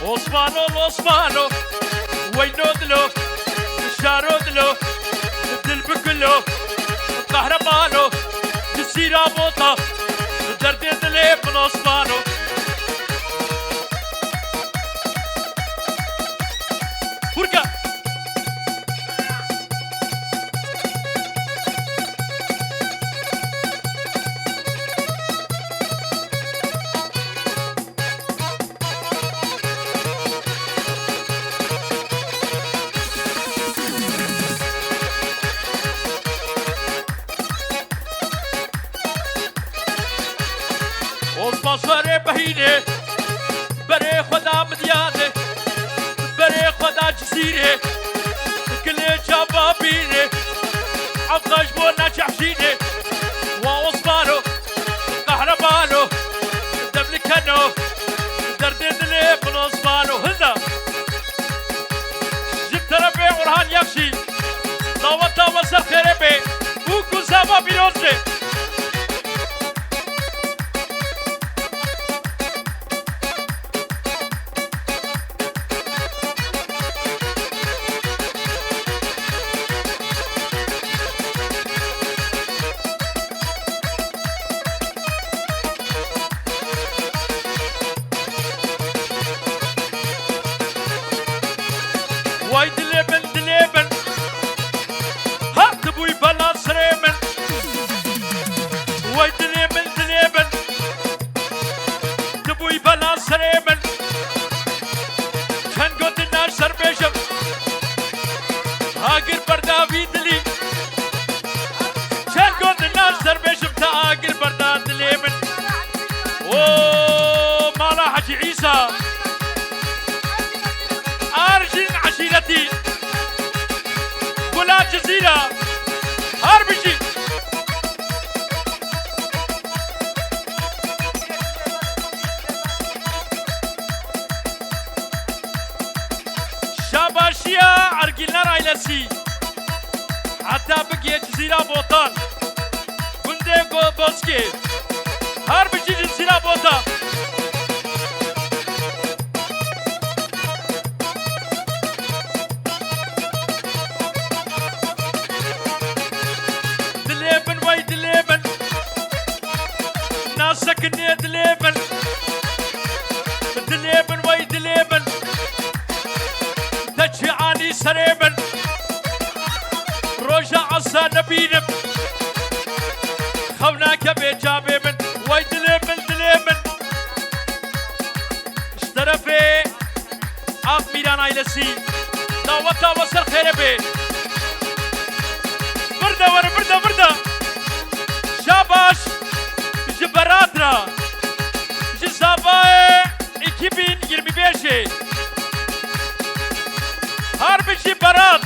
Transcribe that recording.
Osmano وينو دلو شارو دلو دل بكلو قهرمانو تسيرا موتا درد دلي من Osmano Furka Osman بهینه برای خدا مدیانه برای خدا جزیره کلی جابا بینه عقاش بو نجحشینه و عثمانو قهرمانو دبلکنو درد دلی من عثمانو هزا جب طرفه ورهان یخشی دعوتا وصل خیره بی او کزاما بیروزه واي دليبن هات بوي بلا سريمن واي دليبن تبوي بلا سريمن كان قد النار سربيشم هاقر بردا في دلي كان قد النار سربيشم تاقر بردا دليبن اوه مالا حجي عيسى أرجين عشيرتي ولا جزيرة هربشي شاباشيا أرجينا رايلسي حتى بقي جزيرة بوطان كندي بوسكي هربشي جزيرة بوطان دليبن ناسك دليبن وي دليبن تجعاني سريبن روجا عصا نبينم خوناك بيجابيبن وي دليبن اشترفي آق ميران عيلسي دعوتا وصل خيربي بردا شاباش جبراتنا جزاباي 2025 هرب جبرات